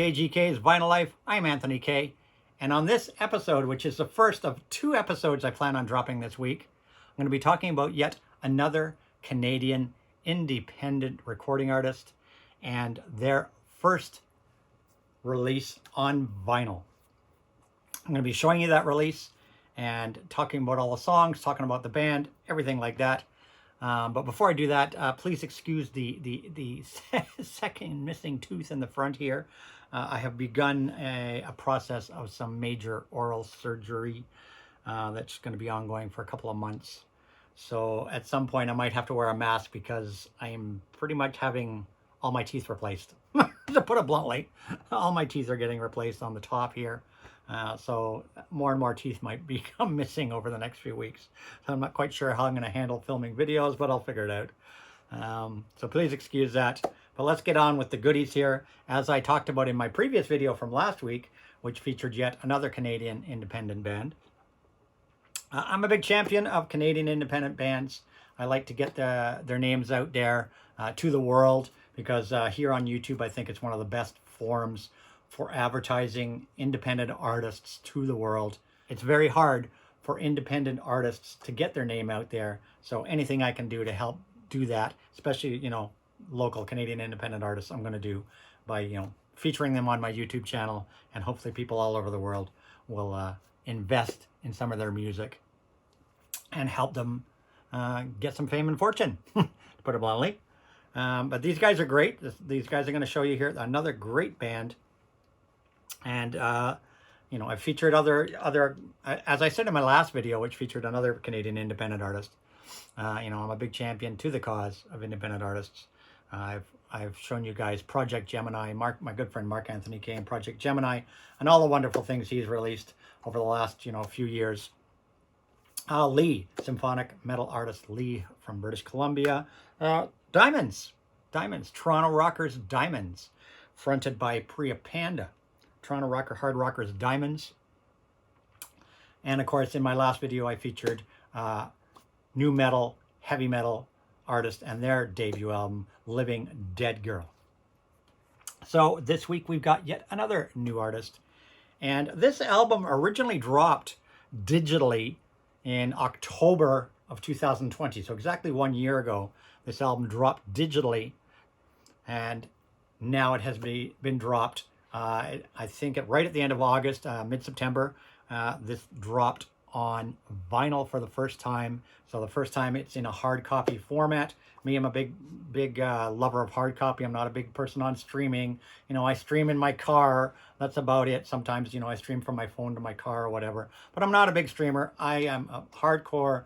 AGK's Vinyl Life. I'm Anthony K. And on this episode, which is the first of 2 episodes I plan on dropping this week, I'm going to be talking about yet another Canadian independent recording artist and their first release on vinyl. I'm going to be showing you that release and talking about all the songs, talking about the band, everything like that. But before I do that, please excuse the second missing tooth in the front here. I have begun a process of some major oral surgery that's going to be ongoing for a couple of months. So at some point I might have to wear a mask because I'm pretty much having all my teeth replaced. To put it bluntly, all my teeth are getting replaced on the top here. So more and more teeth might become missing over the next few weeks. So I'm not quite sure how I'm going to handle filming videos, but I'll figure it out. So please excuse that. But let's get on with the goodies here. As I talked about in my previous video from last week, which featured yet another Canadian independent band. I'm a big champion of Canadian independent bands. I like to get their names out there to the world because here on YouTube, I think it's one of the best forums for advertising independent artists to the world. It's very hard for independent artists to get their name out there. So anything I can do to help do that, especially, you know, local Canadian independent artists, I'm going to do by, you know, featuring them on my YouTube channel, and hopefully people all over the world will invest in some of their music and help them get some fame and fortune, to put it bluntly. But these guys are great. These guys are going to show you here another great band. And, you know, I've featured other, as I said in my last video, which featured another Canadian independent artist. You know, I'm a big champion to the cause of independent artists. I've shown you guys Project Gemini, my good friend Mark Anthony K, and Project Gemini, and all the wonderful things he's released over the last, you know, few years. Lee, symphonic metal artist Lee from British Columbia. Diamonds, Toronto Rockers Diamonds, fronted by Priya Panda. Toronto hard rockers Diamonds. And of course, in my last video, I featured new metal, heavy metal artist and their debut album, Living Dead Girl. So this week we've got yet another new artist. And this album originally dropped digitally in October of 2020. So exactly 1 year ago, this album dropped digitally. And now it has been dropped. I think right at the end of August, mid-September, this dropped on vinyl for the first time. So the first time it's in a hard copy format. Me, I'm a big lover of hard copy. I'm not a big person on streaming. You know, I stream in my car. That's about it. Sometimes, you know, I stream from my phone to my car or whatever. But I'm not a big streamer. I am a hardcore.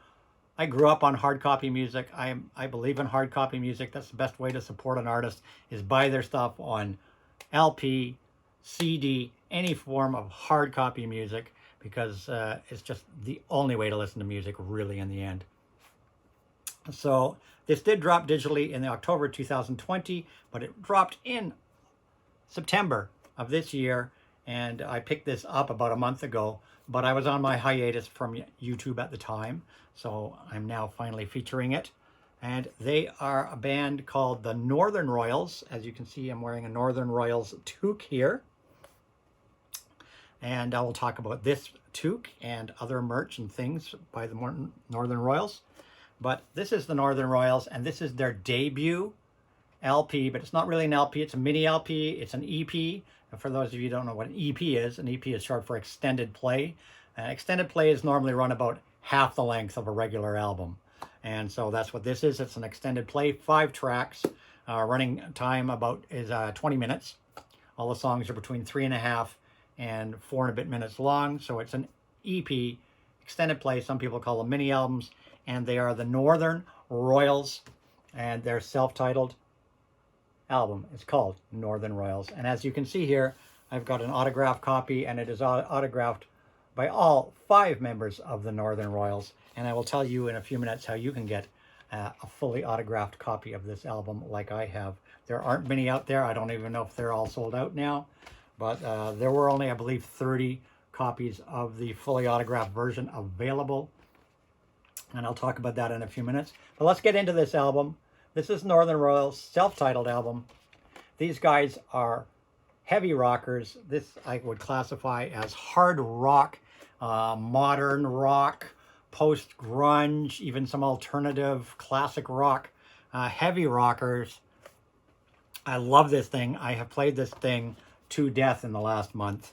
I grew up on hard copy music. I believe in hard copy music. That's the best way to support an artist, is buy their stuff on LP, CD, any form of hard copy music, because it's just the only way to listen to music really in the end. So this did drop digitally in the October 2020, but it dropped in September of this year, and I picked this up about a month ago, but I was on my hiatus from YouTube at the time, so I'm now finally featuring it. And they are a band called the Northern Royals. As you can see, I'm wearing a Northern Royals toque here. And I will talk about this toque and other merch and things by the Northern Royals. But this is the Northern Royals, and this is their debut LP, but it's not really an LP, it's a mini LP, it's an EP. And for those of you who don't know what an EP is short for extended play. Extended play is normally run about half the length of a regular album. And so that's what this is. It's an extended play, 5 tracks. Running time is 20 minutes. All the songs are between 3.5 and 4 and a bit minutes long. So it's an EP, extended play. Some people call them mini albums. And they are the Northern Royals, and their self-titled album is called Northern Royals. And as you can see here, I've got an autographed copy, and it is autographed by all 5 members of the Northern Royals. And I will tell you in a few minutes how you can get a fully autographed copy of this album like I have. There aren't many out there. I don't even know if they're all sold out now. But there were only, I believe, 30 copies of the fully autographed version available. And I'll talk about that in a few minutes. But let's get into this album. This is Northern Royals' self-titled album. These guys are heavy rockers. This I would classify as hard rock, modern rock, post-grunge, even some alternative classic rock, heavy rockers. I love this thing. I have played this thing to death in the last month.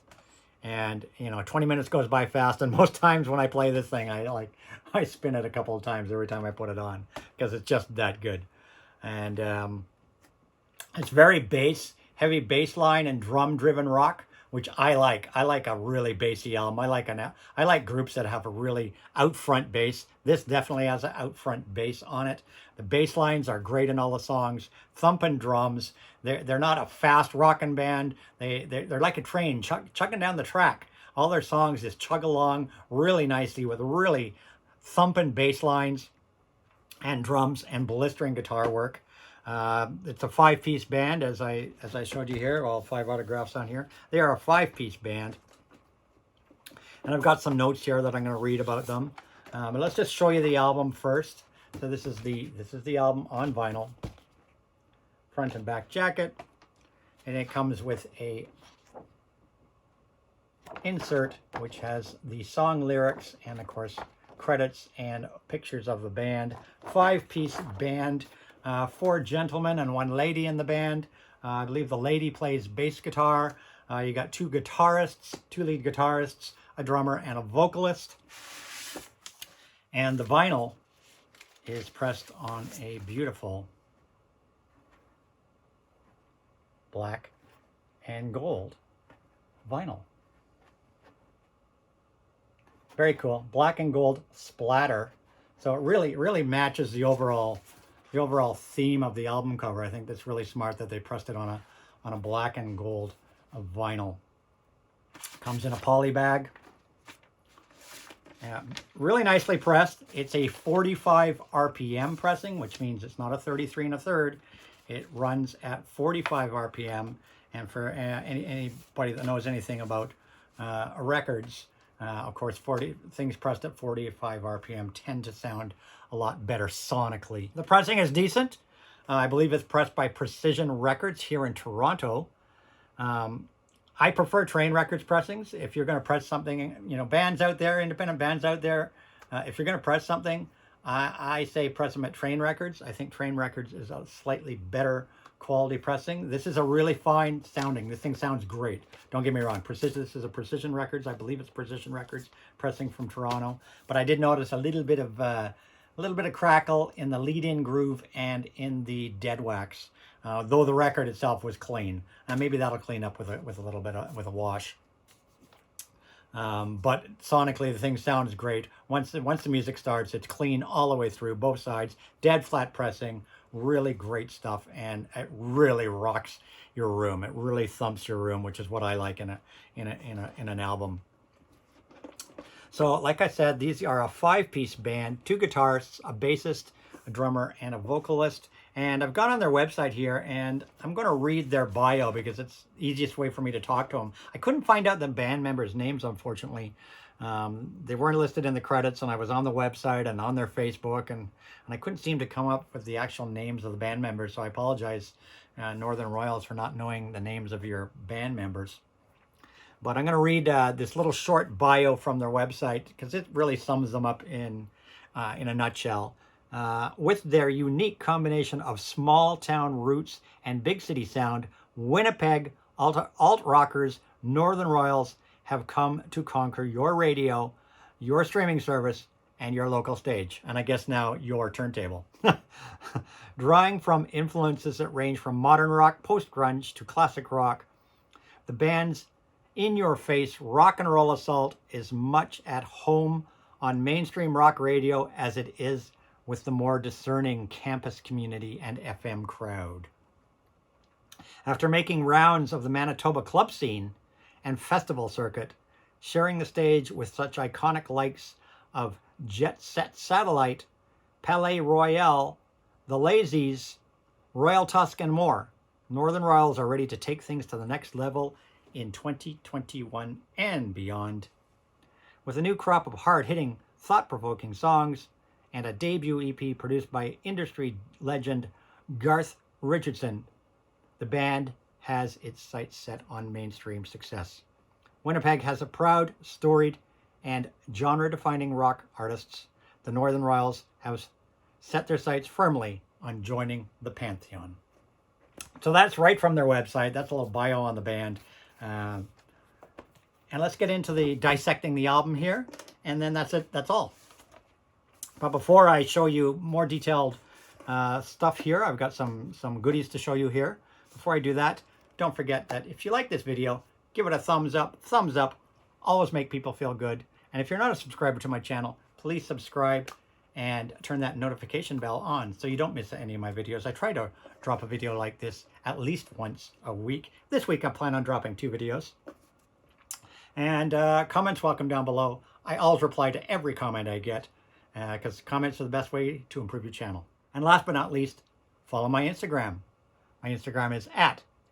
And, 20 minutes goes by fast. And most times when I play this thing, I spin it a couple of times every time I put it on because it's just that good. And it's very heavy bass line and drum driven rock, which I like. I like a really bassy album. I like groups that have a really out front bass. This definitely has an out front bass on it. The bass lines are great in all the songs. Thumping drums. They're not a fast rocking band. They're like a train chugging down the track. All their songs just chug along really nicely with really thumping bass lines and drums and blistering guitar work. It's a 5-piece band, as I showed you here. All 5 autographs on here. They are a 5-piece band, and I've got some notes here that I'm going to read about them. But let's just show you the album first. So this is the album on vinyl, front and back jacket, and it comes with a insert which has the song lyrics and of course credits and pictures of the band. 5-piece band. 4 gentlemen and 1 lady in the band. I believe the lady plays bass guitar. You got 2 guitarists, 2 lead guitarists, a drummer, and a vocalist. And the vinyl is pressed on a beautiful black and gold vinyl. Very cool. Black and gold splatter. So it really matches the overall theme of the album cover. I think that's really smart that they pressed it on a black and gold vinyl. Comes in a poly bag. Really nicely pressed. It's a 45 RPM pressing, which means it's not a 33 1/3. It runs at 45 RPM. And for anybody that knows anything about records, of course, things pressed at 45 RPM tend to sound a lot better sonically. The pressing is decent. I believe it's pressed by Precision Records here in Toronto. I prefer Train Records pressings. If you're going to press something, bands out there, independent bands out there, if you're going to press something, I say press them at Train Records. I think Train Records is a slightly better quality pressing. This is a really fine sounding. This thing sounds great. Don't get me wrong. This is a Precision Records. I believe it's Precision Records pressing from Toronto. But I did notice a little bit of crackle in the lead-in groove and in the dead wax. Though the record itself was clean. Maybe that'll clean up with a little bit with a wash. But sonically, the thing sounds great. Once the music starts, it's clean all the way through, both sides. Dead flat pressing, really great stuff, and it really rocks your room. It really thumps your room, which is what I like in an album. So, like I said, these are a 5-piece band, 2 guitarists, a bassist, a drummer, and a vocalist. And I've gone on their website here, and I'm going to read their bio because it's the easiest way for me to talk to them. I couldn't find out the band members' names, unfortunately. They weren't listed in the credits, and I was on the website and on their Facebook, and I couldn't seem to come up with the actual names of the band members, so I apologize, Northern Royals, for not knowing the names of your band members. But I'm going to read this little short bio from their website because it really sums them up in a nutshell. With their unique combination of small town roots and big city sound, Winnipeg alt rockers, Northern Royals, have come to conquer your radio, your streaming service, and your local stage. And I guess now your turntable. Drawing from influences that range from modern rock, post-grunge to classic rock, the band's in-your-face rock and roll assault is much at home on mainstream rock radio as it is with the more discerning campus community and FM crowd. After making rounds of the Manitoba club scene and festival circuit, sharing the stage with such iconic likes of Jet Set Satellite, Palais Royal, The Lazies, Royal Tusk, and more, Northern Royals are ready to take things to the next level in 2021 and beyond. With a new crop of hard-hitting, thought-provoking songs and a debut EP produced by industry legend Garth Richardson, the band has its sights set on mainstream success. Winnipeg has a proud, storied, and genre-defining rock artists. The Northern Royals have set their sights firmly on joining the Pantheon. So that's right from their website. That's a little bio on the band. And let's get into the dissecting the album here. And then that's it. That's all. But before I show you more detailed stuff here, I've got some goodies to show you here. Before I do that, don't forget that if you like this video, give it a thumbs up. Thumbs up always make people feel good. And if you're not a subscriber to my channel, please subscribe and turn that notification bell on so you don't miss any of my videos. I try to drop a video like this at least once a week. This week I plan on dropping 2 videos. And comments welcome down below. I always reply to every comment I get because comments are the best way to improve your channel. And last but not least, follow my Instagram. My Instagram is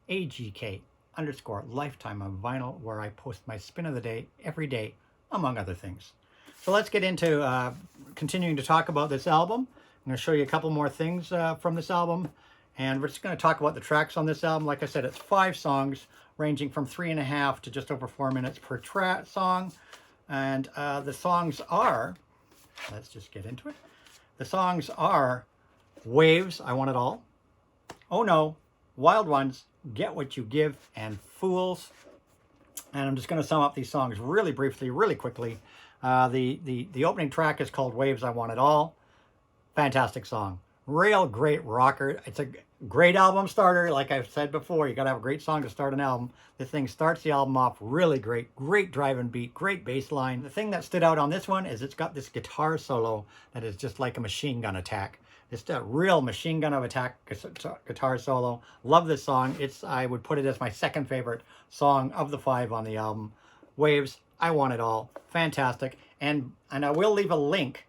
@AGK_lifetime of vinyl, where I post my spin of the day every day, among other things. So let's get into continuing to talk about this album. I'm going to show you a couple more things from this album. And we're just going to talk about the tracks on this album. Like I said, it's 5 songs, ranging from 3.5 to just over 4 minutes per song. And the songs are, let's just get into it. The songs are Waves, I Want It All, Oh No, Wild Ones, Get What You Give, and Fools. And I'm just going to sum up these songs really briefly, really quickly. The opening track is called Waves, I Want It All. Fantastic song. Real great rocker. It's a great album starter. Like I've said before, you got to have a great song to start an album. This thing starts the album off really great. Great driving beat, great bass line. The thing that stood out on this one is it's got this guitar solo that is just like a machine gun attack. It's a real machine gun of attack guitar solo. Love this song. I would put it as my second favorite song of the 5 on the album. Waves, I Want It All. Fantastic. And I will leave a link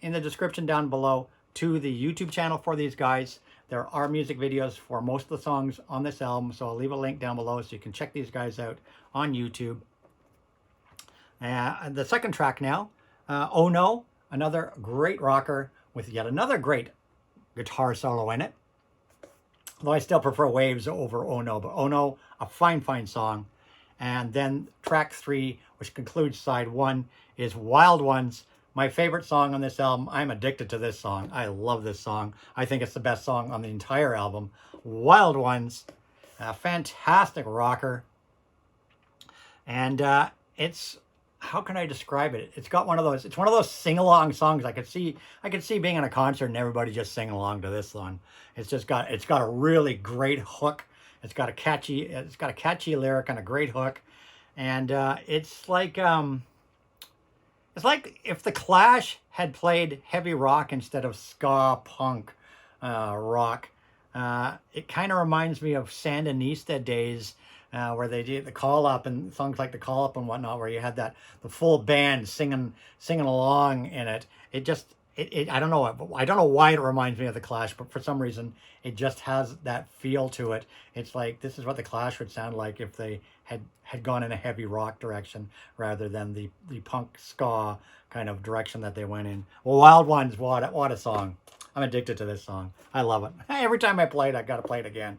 in the description down below to the YouTube channel for these guys. There are music videos for most of the songs on this album, so I'll leave a link down below so you can check these guys out on YouTube. The second track now, Oh No, another great rocker with yet another great guitar solo in it. Though I still prefer Waves over Oh No, but Oh No, a fine, fine song. And then track 3, which concludes side 1, is Wild Ones. My favorite song on this album. I'm addicted to this song. I love this song. I think it's the best song on the entire album. Wild Ones, a fantastic rocker. And it's, how can I describe it? It's got one of those, it's one of those sing-along songs. I could see being in a concert and everybody just singing along to this one. It's got a really great hook. It's got a catchy lyric and a great hook. And it's like if the Clash had played heavy rock instead of ska punk rock. It kind of reminds me of Sandinista days, where they did the Call Up and songs like the Call Up and whatnot, where you had the full band singing along in it. I don't know why it reminds me of the Clash, but for some reason it just has that feel to it. It's like this is what the Clash would sound like if they had gone in a heavy rock direction rather than the punk ska kind of direction that they went in. Well, Wild Ones, what a song. I'm addicted to this song. I love it. Every time I play it, I got to play it again.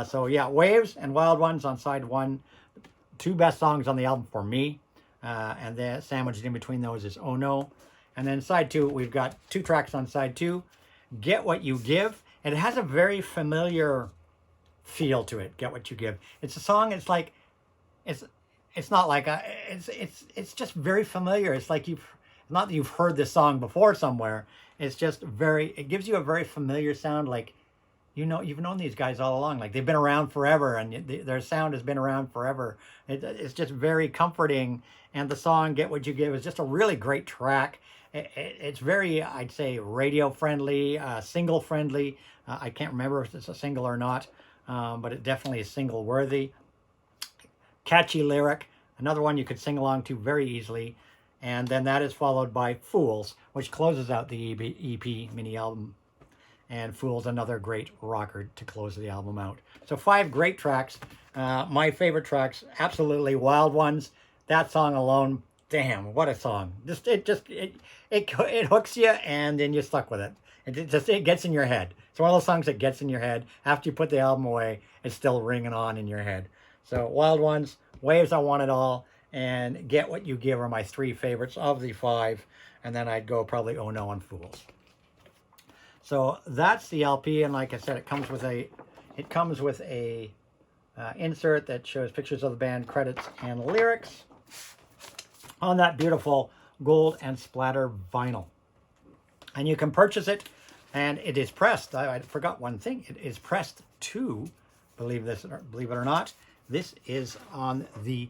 So yeah, Waves and Wild Ones on side 1, 2 best songs on the album for me. And then sandwiched in between those is Oh No. And then side 2, we've got 2 tracks on side 2. Get What You Give. And it has a very familiar feel to it. Get What You Give. It's a song. It's like it's not like it's just very familiar. It's like not that you've heard this song before somewhere. It's just it gives you a very familiar sound. Like you've known these guys all along. Like they've been around forever, and their sound has been around forever. It's just very comforting. And the song Get What You Give is just a really great track. It's very, I'd say, radio friendly, single friendly. I can't remember if it's a single or not, but it definitely is single worthy. Catchy lyric, another one you could sing along to very easily. And then that is followed by Fools, which closes out the EP mini album. And Fools, another great rocker to close the album out. So 5 great tracks. My favorite tracks, absolutely Wild Ones. That song alone, damn, what a song. It hooks you and then you're stuck with it. It gets in your head. It's one of those songs that gets in your head. After you put the album away, it's still ringing on in your head. So Wild Ones, Waves I Want It All, and Get What You Give are my 3 favorites of the 5. And then I'd go probably Oh No and Fools. So that's the LP, and like I said, it comes with a insert that shows pictures of the band, credits, and lyrics on that beautiful gold and splatter vinyl. And you can purchase it, and it is pressed. I forgot one thing. It is pressed to, believe it or not, this is on the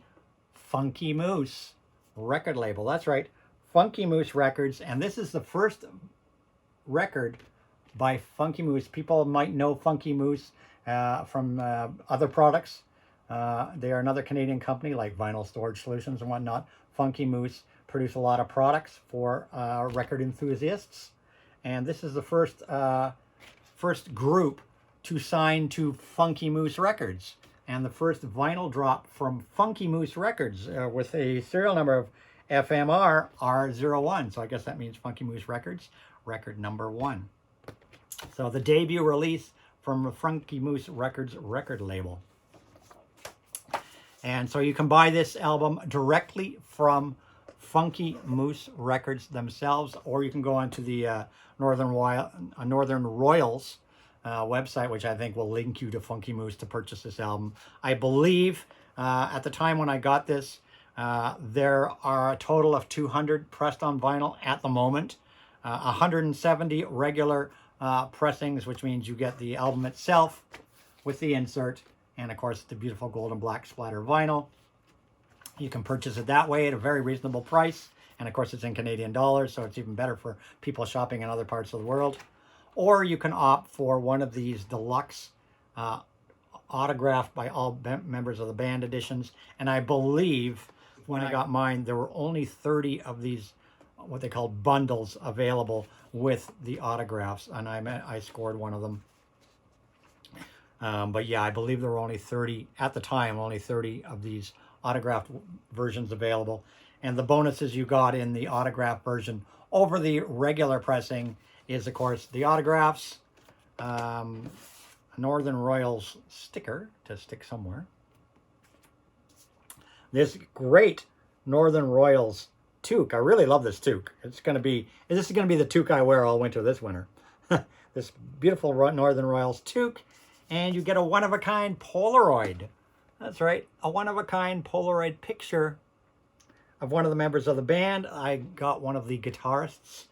Funky Moose record label. That's right, Funky Moose Records, and this is the first record by Funky Moose. People might know Funky Moose from other products. They are another Canadian company like Vinyl Storage Solutions and whatnot. Funky Moose produce a lot of products for record enthusiasts, and this is the first group to sign to Funky Moose Records, and the first vinyl drop from Funky Moose Records with a serial number of FMR R01. So I guess that means Funky Moose Records, record number 1. So the debut release from Funky Moose Records record label. And so you can buy this album directly from Funky Moose Records themselves, or you can go onto the Northern Royals website, which I think will link you to Funky Moose to purchase this album. I believe at the time when I got this, there are a total of 200 pressed on vinyl at the moment, 170 regular pressings, which means you get the album itself with the insert, and of course the beautiful gold and black splatter vinyl. You can purchase it that way at a very reasonable price, and of course it's in Canadian dollars, so it's even better for people shopping in other parts of the world. Or you can opt for one of these deluxe autographed by all members of the band editions, and I believe when I got mine there were only 30 of these what they call bundles available with the autographs, and I scored one of them. But yeah, I believe there were only 30 at the time, only 30 of these autographed versions available. And the bonuses you got in the autograph version over the regular pressing is, of course, the autographs, a Northern Royals sticker to stick somewhere, this great Northern Royals toque. I really love this toque. This is going to be the toque I wear all winter this winter. This beautiful Northern Royals toque, and you get a one-of-a-kind Polaroid. That's right, a one-of-a-kind Polaroid picture of one of the members of the band. I got one of the guitarists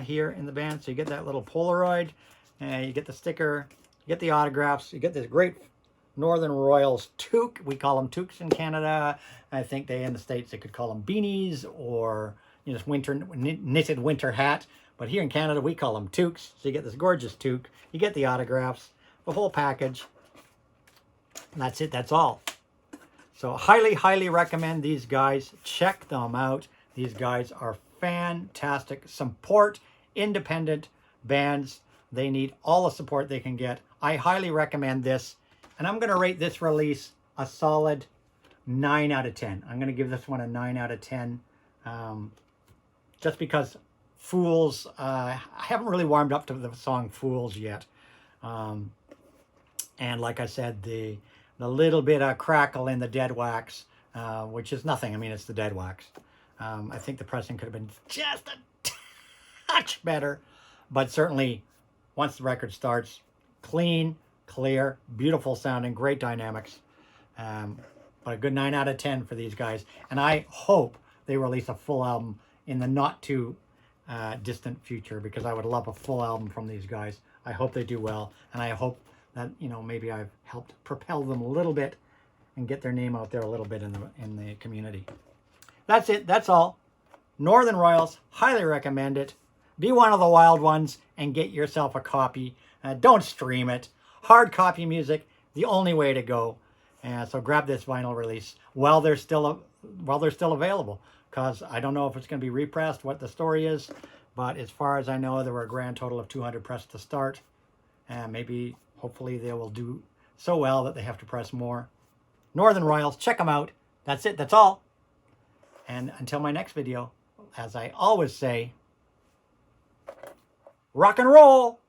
here in the band, so you get that little Polaroid, and you get the sticker, you get the autographs, you get this great Northern Royals toque. We call them toques in Canada. I think in the States they could call them beanies, or just knitted winter hat. But here in Canada we call them toques. So you get this gorgeous toque, you get the autographs, the whole package. And that's it. That's all. So highly recommend these guys. Check them out. These guys are fantastic. Support independent bands. They need all the support they can get. I highly recommend this. And I'm going to rate this release a solid 9 out of 10. I'm going to give this one a 9 out of 10. Just because Fools, I haven't really warmed up to the song Fools yet. And like I said, the little bit of crackle in the dead wax, which is nothing. I mean, it's the dead wax. I think the pressing could have been just a touch better. But certainly, once the record starts, clean, clear, beautiful sounding, great dynamics. But a good 9 out of 10 for these guys. And I hope they release a full album in the not too distant future, because I would love a full album from these guys. I hope they do well, and I hope that, maybe I've helped propel them a little bit and get their name out there a little bit in the community. That's it. That's all. Northern Royals, highly recommend it. Be one of the wild ones and get yourself a copy. Don't stream it. Hard copy music, the only way to go. So grab this vinyl release while they're still available, because I don't know if it's going to be repressed, what the story is, but as far as I know, there were a grand total of 200 pressed to start, and maybe hopefully they will do so well that they have to press more. Northern Royals, check them out. That's it. That's all. And until my next video, as I always say, Rock and roll!